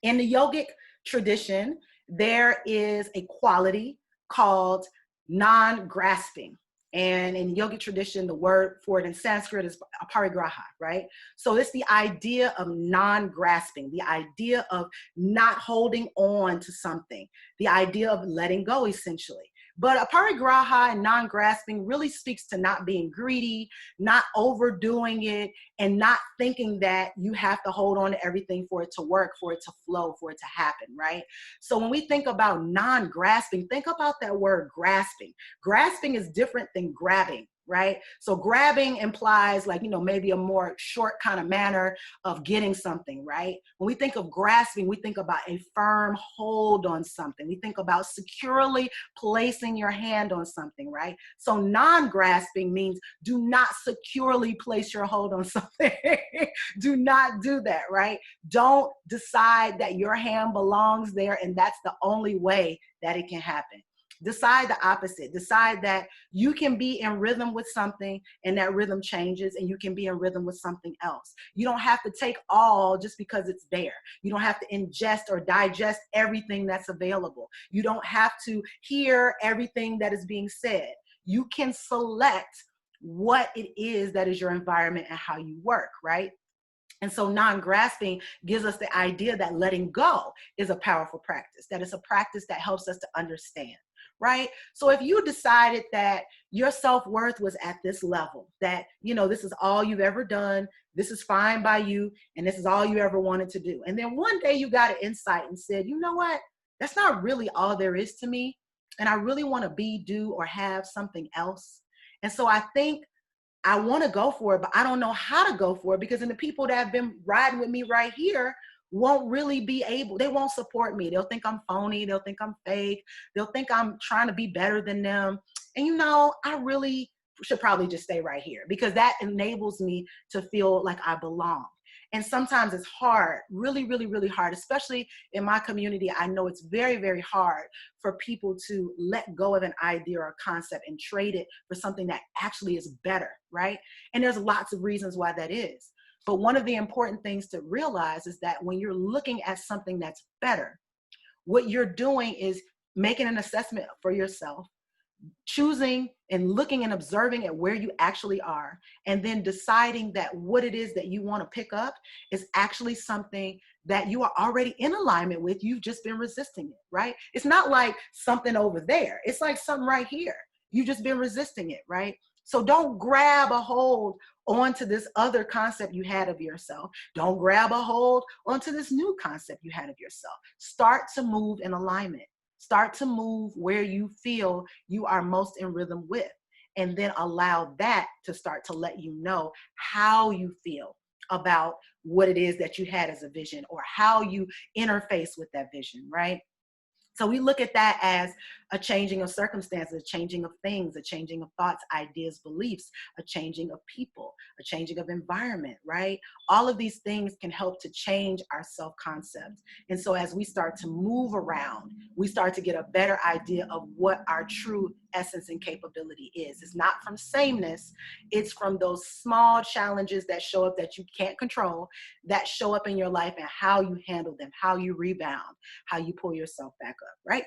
in the yogic tradition, there is a quality called non-grasping. And in yogic tradition, the word for it in Sanskrit is aparigraha, right? So it's the idea of non-grasping, the idea of not holding on to something, the idea of letting go, essentially. But aparigraha and non-grasping really speaks to not being greedy, not overdoing it, and not thinking that you have to hold on to everything for it to work, for it to flow, for it to happen, right? So when we think about non-grasping, think about that word grasping. Grasping is different than grabbing, right? So grabbing implies like, maybe a more short kind of manner of getting something, right? When we think of grasping, we think about a firm hold on something. We think about securely placing your hand on something, right? So non-grasping means do not securely place your hold on something. Do not do that, right? Don't decide that your hand belongs there and that's the only way that it can happen. Decide the opposite. Decide that you can be in rhythm with something and that rhythm changes, and you can be in rhythm with something else. You don't have to take all just because it's there. You don't have to ingest or digest everything that's available. You don't have to hear everything that is being said. You can select what it is that is your environment and how you work, right? And so non-grasping gives us the idea that letting go is a powerful practice, that it's a practice that helps us to understand, right? So if you decided that your self-worth was at this level, that, this is all you've ever done, this is fine by you, and this is all you ever wanted to do. And then one day you got an insight and said, you know what? That's not really all there is to me. And I really want to be, do, or have something else. And so I think I want to go for it, but I don't know how to go for it, because then the people that have been riding with me right here won't really be able, they won't support me. They'll think I'm phony. They'll think I'm fake. They'll think I'm trying to be better than them. And I really should probably just stay right here, because that enables me to feel like I belong. And sometimes it's hard, really, really, really hard, especially in my community. I know it's very, very hard for people to let go of an idea or a concept and trade it for something that actually is better, right? And there's lots of reasons why that is. But one of the important things to realize is that when you're looking at something that's better, what you're doing is making an assessment for yourself, choosing and looking and observing at where you actually are, and then deciding that what it is that you want to pick up is actually something that you are already in alignment with. You've just been resisting it, right? It's not like something over there. It's like something right here. You've just been resisting it, right? So don't grab a hold onto this other concept you had of yourself. Don't grab a hold onto this new concept you had of yourself. Start to move in alignment. Start to move where you feel you are most in rhythm with, and then allow that to start to let you know how you feel about what it is that you had as a vision, or how you interface with that vision, right? So we look at that as a changing of circumstances, a changing of things, a changing of thoughts, ideas, beliefs, a changing of people, a changing of environment, right? All of these things can help to change our self-concept. And so as we start to move around, we start to get a better idea of what our true essence and capability is. It's not from sameness, it's from those small challenges that show up that you can't control, that show up in your life, and how you handle them, how you rebound, how you pull yourself back up, right?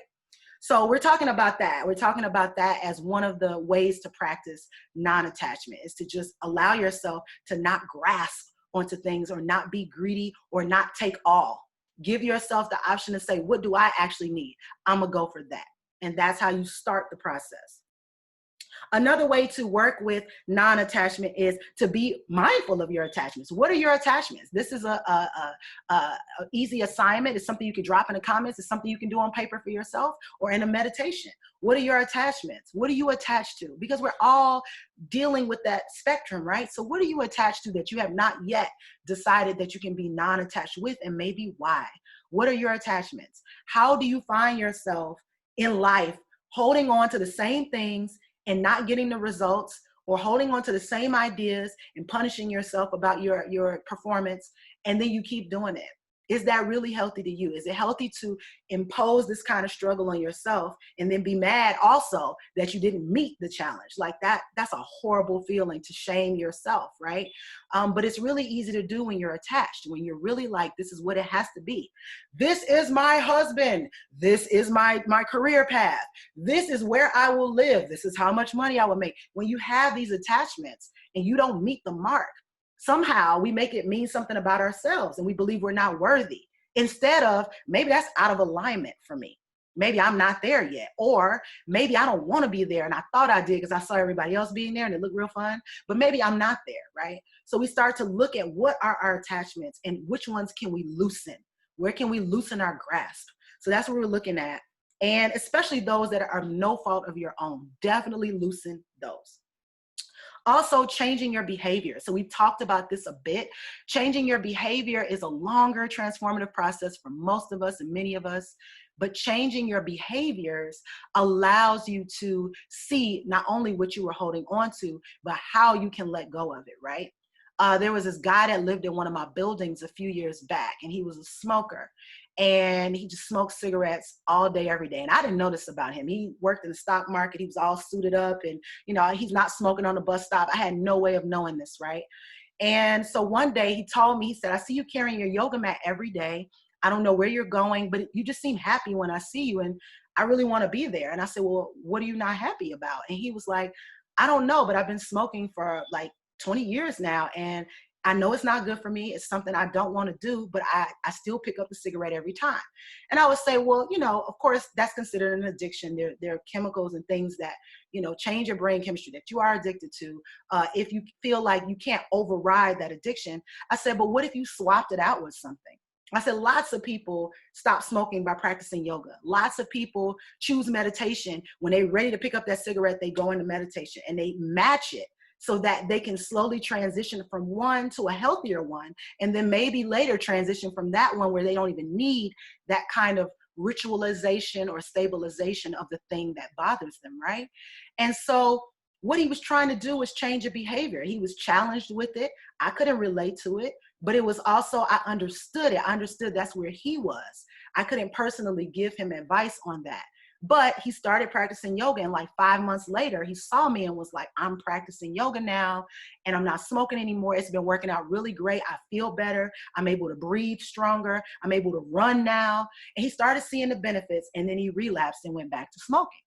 So we're talking about that. We're talking about that as one of the ways to practice non-attachment, is to just allow yourself to not grasp onto things, or not be greedy, or not take all. Give yourself the option to say, what do I actually need? I'm gonna go for that. And that's how you start the process. Another way to work with non-attachment is to be mindful of your attachments. What are your attachments? This is a easy assignment. It's something you can drop in the comments. It's something you can do on paper for yourself or in a meditation. What are your attachments? What are you attached to? Because we're all dealing with that spectrum, right? So what are you attached to that you have not yet decided that you can be non-attached with, and maybe why? What are your attachments? How do you find yourself in life holding on to the same things and not getting the results, or holding on to the same ideas and punishing yourself about your performance, and then you keep doing it? Is that really healthy to you? Is it healthy to impose this kind of struggle on yourself and then be mad also that you didn't meet the challenge? Like that's a horrible feeling, to shame yourself, right? But it's really easy to do when you're attached, when you're really like, this is what it has to be. This is my husband. This is my career path. This is where I will live. This is how much money I will make. When you have these attachments and you don't meet the mark, somehow we make it mean something about ourselves, and we believe we're not worthy, instead of maybe that's out of alignment for me. Maybe I'm not there yet, or maybe I don't want to be there and I thought I did because I saw everybody else being there and it looked real fun, but maybe I'm not there, right? So we start to look at what are our attachments and which ones can we loosen? Where can we loosen our grasp? So that's what we're looking at. And especially those that are no fault of your own, definitely loosen those. Also, changing your behavior. So we've talked about this a bit. Changing your behavior is a longer transformative process for most of us and many of us, but changing your behaviors allows you to see not only what you were holding on to, but how you can let go of it, right? There was this guy that lived in one of my buildings a few years back, and he was a smoker. And he just smoked cigarettes all day, every day. And I didn't know this about him. He worked in the stock market. He was all suited up, and, you know, he's not smoking on the bus stop. I had no way of knowing this, right? And so one day he told me, he said, I see you carrying your yoga mat every day. I don't know where you're going, but you just seem happy when I see you, and I really want to be there. And I said, well, what are you not happy about? And he was like, I don't know, but I've been smoking for like 20 years now, and I know it's not good for me. It's something I don't want to do, but I still pick up a cigarette every time. And I would say, well, you know, of course, that's considered an addiction. There are chemicals and things that, you know, change your brain chemistry that you are addicted to. If you feel like you can't override that addiction, I said, but what if you swapped it out with something? I said, lots of people stop smoking by practicing yoga. Lots of people choose meditation. When they're ready to pick up that cigarette, they go into meditation and they match it so that they can slowly transition from one to a healthier one, and then maybe later transition from that one where they don't even need that kind of ritualization or stabilization of the thing that bothers them, right? And so what he was trying to do was change a behavior. He was challenged with it. I couldn't relate to it, but it was also, I understood it. I understood that's where he was. I couldn't personally give him advice on that. But he started practicing yoga, and like 5 months later, he saw me and was like, I'm practicing yoga now, and I'm not smoking anymore. It's been working out really great. I feel better. I'm able to breathe stronger. I'm able to run now. And he started seeing the benefits, and then he relapsed and went back to smoking.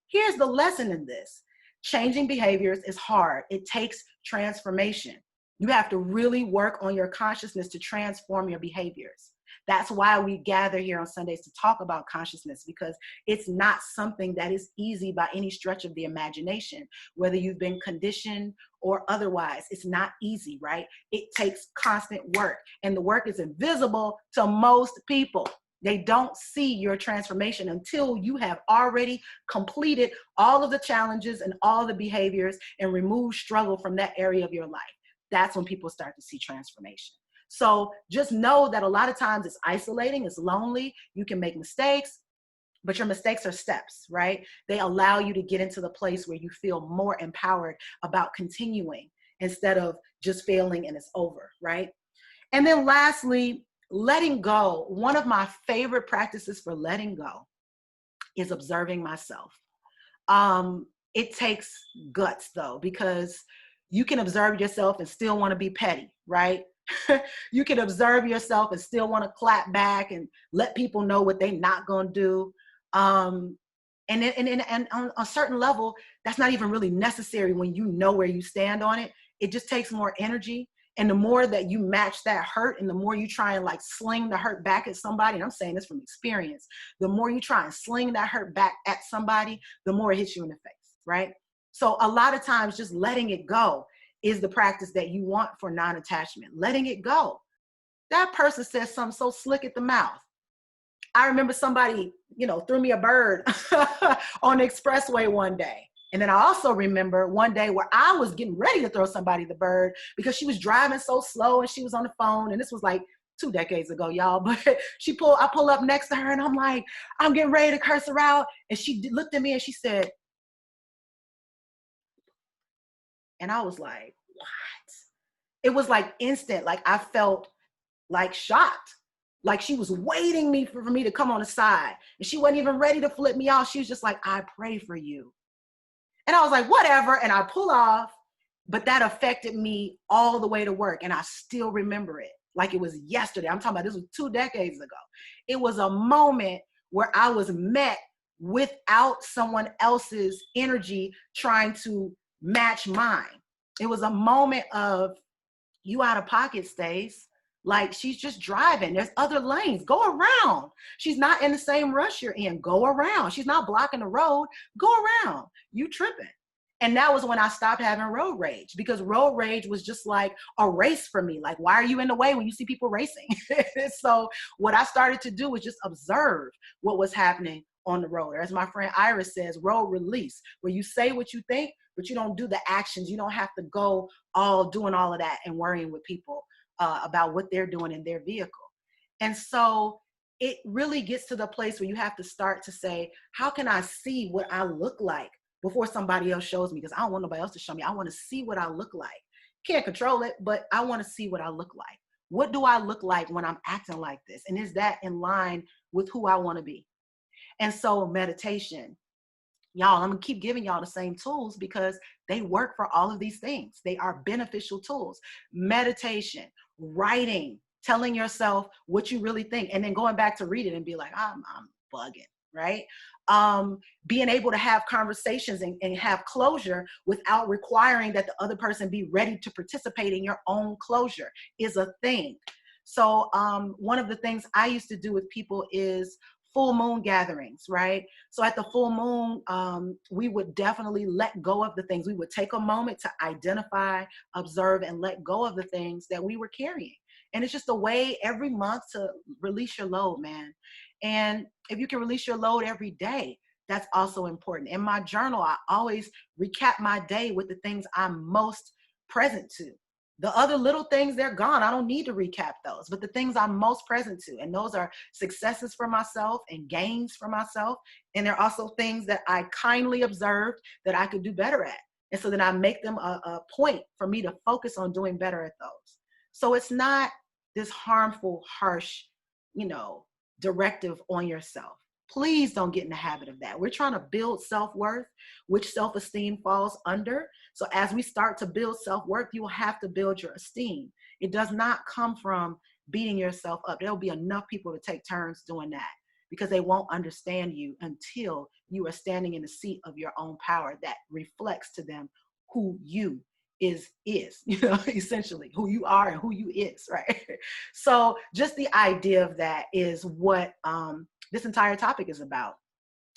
Here's the lesson in this. Changing behaviors is hard. It takes transformation. You have to really work on your consciousness to transform your behaviors. That's why we gather here on Sundays to talk about consciousness, because it's not something that is easy by any stretch of the imagination, whether you've been conditioned or otherwise. It's not easy, right? It takes constant work, and the work is invisible to most people. They don't see your transformation until you have already completed all of the challenges and all the behaviors and removed struggle from that area of your life. That's when people start to see transformation. So just know that a lot of times it's isolating, it's lonely, you can make mistakes, but your mistakes are steps, right? They allow you to get into the place where you feel more empowered about continuing instead of just failing and it's over, right? And then lastly, letting go. One of my favorite practices for letting go is observing myself. It takes guts though, because you can observe yourself and still want to be petty, right? You can observe yourself and still want to clap back and let people know what they're not going to do. And on a certain level, that's not even really necessary when you know where you stand on it. It just takes more energy And the more that you match that hurt and the more you try and like sling the hurt back at somebody, and I'm saying this from experience, the more you try and sling that hurt back at somebody, the more it hits you in the face, right? So a lot of times just letting it go is the practice that you want for non-attachment. Letting it go. That person says something so slick at the mouth. I remember somebody, threw me a bird on the expressway one day. And then I also remember one day where I was getting ready to throw somebody the bird because she was driving so slow and she was on the phone. And this was like 2 decades ago, y'all. But I pull up next to her and I'm like, I'm getting ready to curse her out. And she looked at me and she said, and I was like, what? It was like instant. Like I felt like shocked. Like she was waiting for me to come on the side. And she wasn't even ready to flip me off. She was just like, I pray for you. And I was like, whatever. And I pull off, but that affected me all the way to work. And I still remember it like it was yesterday. I'm talking about this was 2 decades ago. It was a moment where I was met without someone else's energy trying to match mine. It was a moment of you out of pocket, Stace. Like she's just driving. There's other lanes. Go around. She's not in the same rush you're in. Go around. She's not blocking the road. Go around. You tripping. And that was when I stopped having road rage, because road rage was just like a race for me. Like, why are you in the way when you see people racing? So what I started to do was just observe what was happening on the road. Or as my friend Iris says, road release, where you say what you think, but you don't do the actions. You don't have to go all doing all of that and worrying with people about what they're doing in their vehicle. And so it really gets to the place where you have to start to say, how can I see what I look like before somebody else shows me? Because I don't want nobody else to show me. I want to see what I look like. Can't control it, but I want to see what I look like. What do I look like when I'm acting like this? And is that in line with who I want to be? And so meditation, y'all, I'm gonna keep giving y'all the same tools because they work for all of these things. They are beneficial tools. Meditation, writing, telling yourself what you really think, and then going back to read it and be like, I'm bugging, right? Being able to have conversations and have closure without requiring that the other person be ready to participate in your own closure is a thing. So one of the things I used to do with people is full moon gatherings, right? So at the full moon, we would definitely let go of the things. We would take a moment to identify, observe, and let go of the things that we were carrying. And it's just a way every month to release your load, man. And if you can release your load every day, that's also important. In my journal, I always recap my day with the things I'm most present to. The other little things, they're gone. I don't need to recap those, but the things I'm most present to, and those are successes for myself and gains for myself. And they're also things that I kindly observed that I could do better at. And so then I make them a point for me to focus on doing better at those. So it's not this harmful, harsh, directive on yourself. Please don't get in the habit of that. We're trying to build self-worth, which self-esteem falls under. So as we start to build self-worth, you will have to build your esteem. It does not come from beating yourself up. There'll be enough people to take turns doing that because they won't understand you until you are standing in the seat of your own power that reflects to them who you is, essentially who you are and who you is, right? So just the idea of that is what this entire topic is about.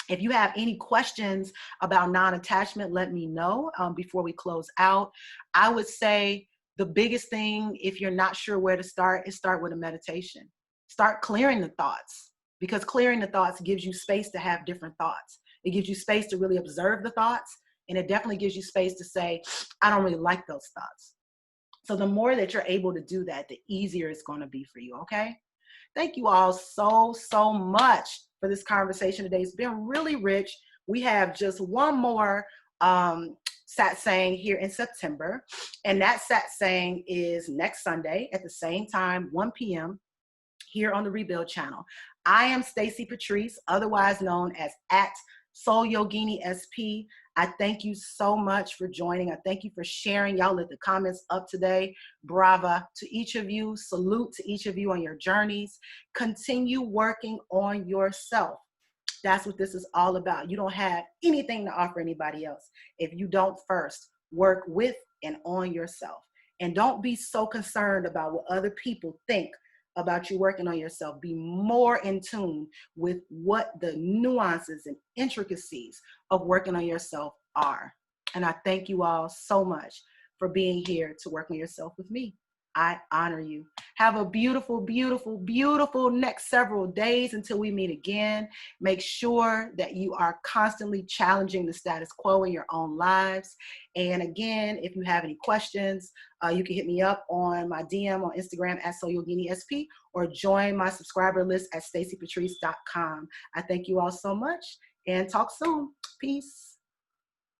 If you have any questions about non-attachment, let me know before we close out. I would say the biggest thing, if you're not sure where to start, is start with a meditation. Start clearing the thoughts, because clearing the thoughts gives you space to have different thoughts. It gives you space to really observe the thoughts, and it definitely gives you space to say, I don't really like those thoughts. So the more that you're able to do that, the easier it's going to be for you, okay? Thank you all so much for this conversation today. It's been really rich. We have just one more satsang here in September, and that satsang is next Sunday at the same time, 1 p.m. here on the Rebuild channel. I am Stacey Patrice, otherwise known as @SoulYoginiSP. I thank you so much for joining. I thank you for sharing. Y'all lit the comments up today. Brava to each of you. Salute to each of you on your journeys. Continue working on yourself. That's what this is all about. You don't have anything to offer anybody else if you don't first work with and on yourself. And don't be so concerned about what other people think about you working on yourself. Be more in tune with what the nuances and intricacies of working on yourself are. And I thank you all so much for being here to work on yourself with me. I honor you. Have a beautiful, beautiful, beautiful next several days until we meet again. Make sure that you are constantly challenging the status quo in your own lives. And again, if you have any questions, you can hit me up on my DM on Instagram at SoyogineSP, or join my subscriber list at stacypatrice.com. I thank you all so much and talk soon. Peace.